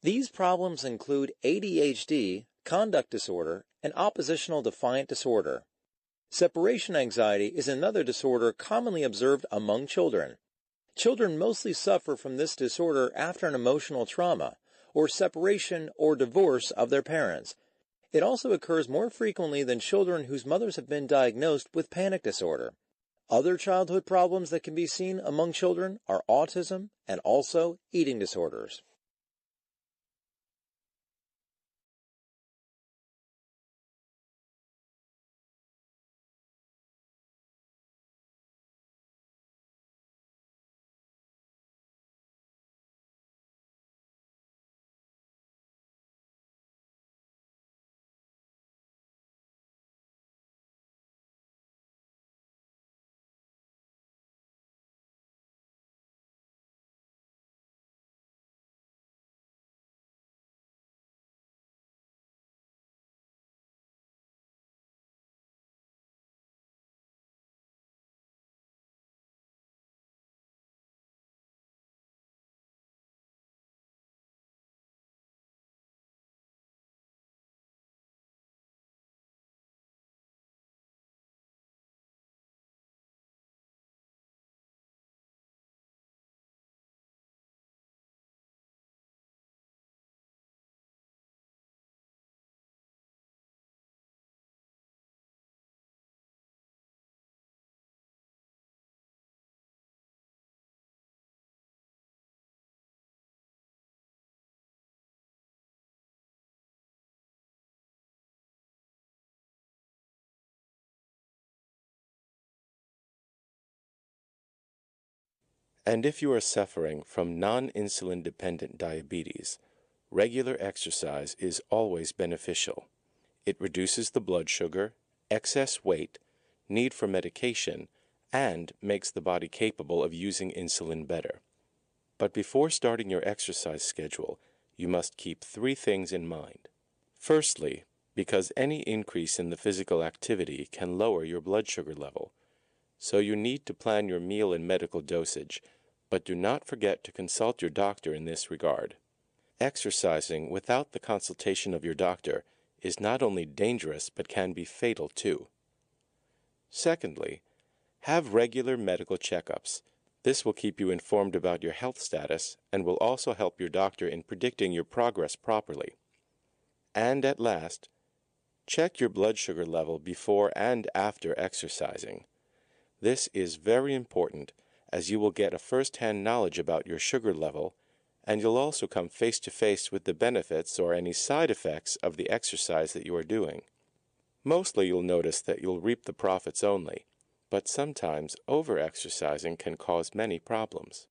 These problems include ADHD, conduct disorder, and oppositional defiant disorder. Separation anxiety is another disorder commonly observed among children. Children mostly suffer from this disorder after an emotional trauma, or separation or divorce of their parents. It also occurs more frequently than children whose mothers have been diagnosed with panic disorder. Other childhood problems that can be seen among children are autism and also eating disorders. And if you are suffering from non-insulin dependent diabetes, regular exercise is always beneficial. It reduces the blood sugar, excess weight, need for medication, and makes the body capable of using insulin better. But before starting your exercise schedule, you must keep 3 things in mind. Firstly, because any increase in the physical activity can lower your blood sugar level, so you need to plan your meal and medical dosage, but do not forget to consult your doctor in this regard. Exercising without the consultation of your doctor is not only dangerous but can be fatal too. Secondly, have regular medical checkups. This will keep you informed about your health status and will also help your doctor in predicting your progress properly. And at last, check your blood sugar level before and after exercising. This is very important as you will get a first-hand knowledge about your sugar level, and you'll also come face to face with the benefits or any side effects of the exercise that you are doing. Mostly you'll notice that you'll reap the profits only, but sometimes over-exercising can cause many problems.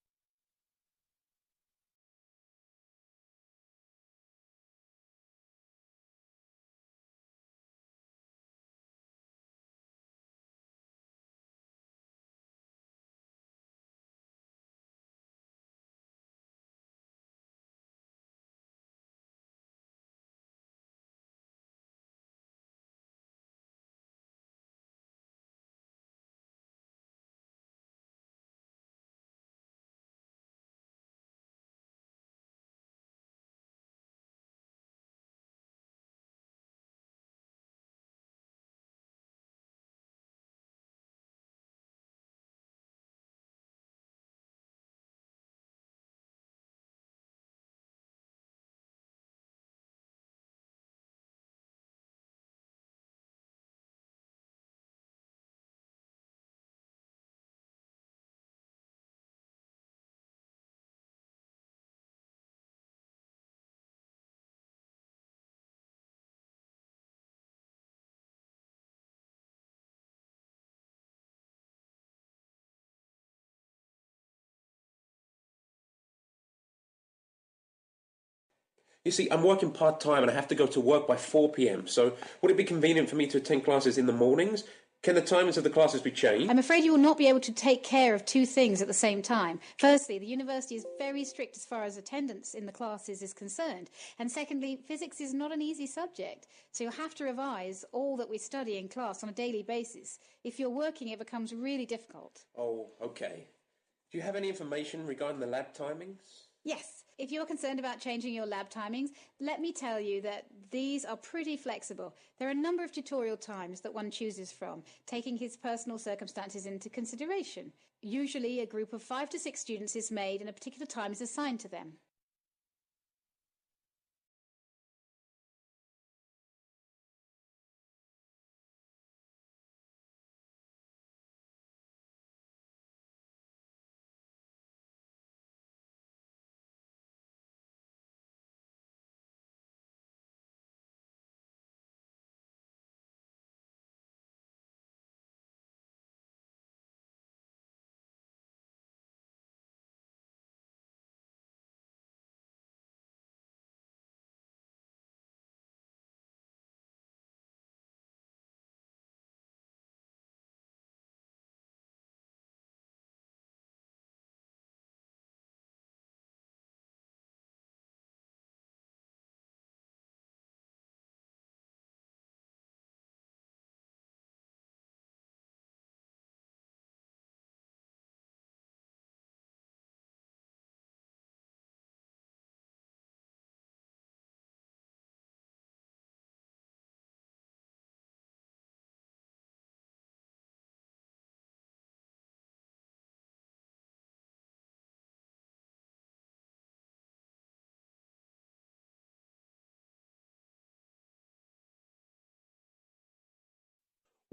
You see, I'm working part-time and I have to go to work by 4 p.m. So would it be convenient for me to attend classes in the mornings? Can the timings of the classes be changed? I'm afraid you will not be able to take care of 2 things at the same time. Firstly, the university is very strict as far as attendance in the classes is concerned. And secondly, physics is not an easy subject. So you'll have to revise all that we study in class on a daily basis. If you're working, it becomes really difficult. Oh, okay. Do you have any information regarding the lab timings? Yes, if you're concerned about changing your lab timings, let me tell you that these are pretty flexible. There are a number of tutorial times that one chooses from, taking his personal circumstances into consideration. Usually a group of 5 to 6 students is made and a particular time is assigned to them.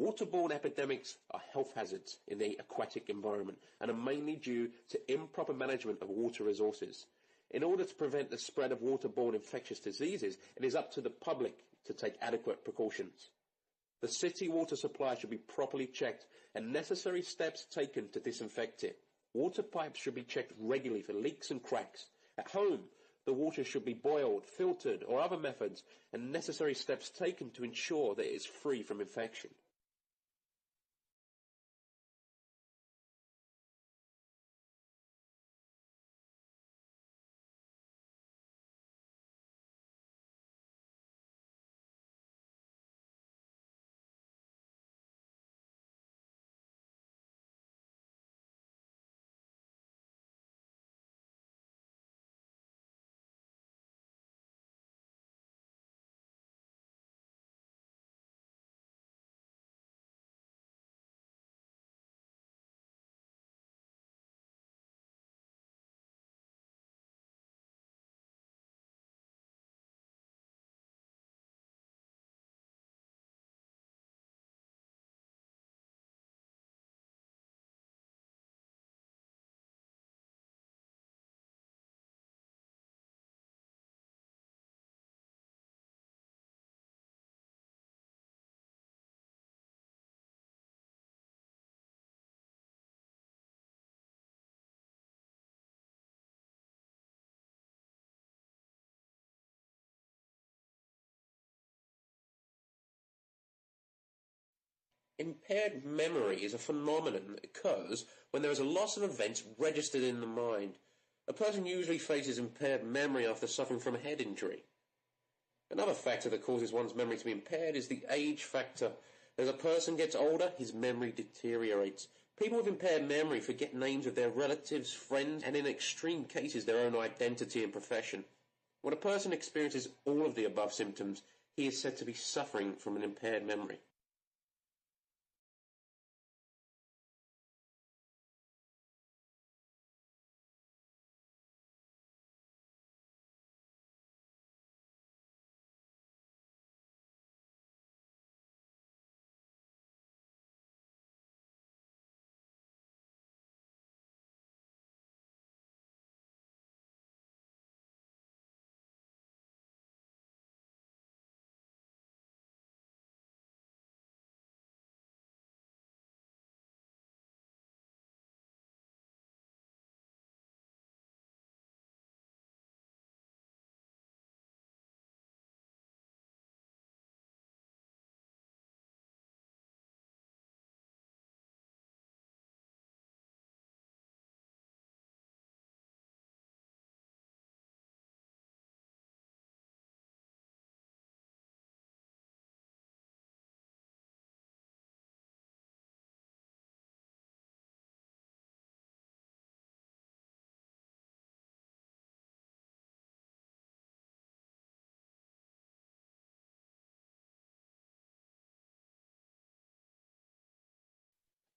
Waterborne epidemics are health hazards in the aquatic environment and are mainly due to improper management of water resources. In order to prevent the spread of waterborne infectious diseases, it is up to the public to take adequate precautions. The city water supply should be properly checked and necessary steps taken to disinfect it. Water pipes should be checked regularly for leaks and cracks. At home, the water should be boiled, filtered, or other methods, and necessary steps taken to ensure that it is free from infection. Impaired memory is a phenomenon that occurs when there is a loss of events registered in the mind. A person usually faces impaired memory after suffering from a head injury. Another factor that causes one's memory to be impaired is the age factor. As a person gets older, his memory deteriorates. People with impaired memory forget names of their relatives, friends, and in extreme cases their own identity and profession. When a person experiences all of the above symptoms, he is said to be suffering from an impaired memory.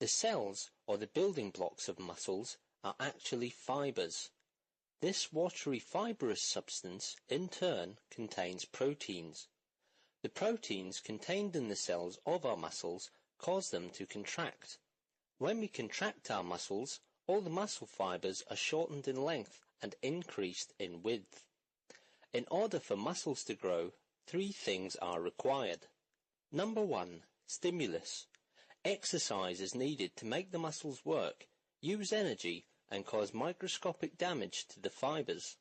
The cells, or the building blocks of muscles, are actually fibers. This watery fibrous substance, in turn, contains proteins. The proteins contained in the cells of our muscles cause them to contract. When we contract our muscles, all the muscle fibers are shortened in length and increased in width. In order for muscles to grow, 3 things are required. Number 1, stimulus. Exercise is needed to make the muscles work, use energy, and cause microscopic damage to the fibers.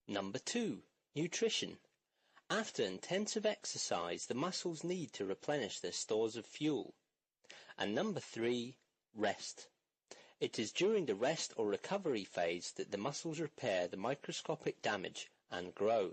Number 2, nutrition. After intensive exercise, the muscles need to replenish their stores of fuel. And number 3, rest. It is during the rest or recovery phase that the muscles repair the microscopic damage and grow.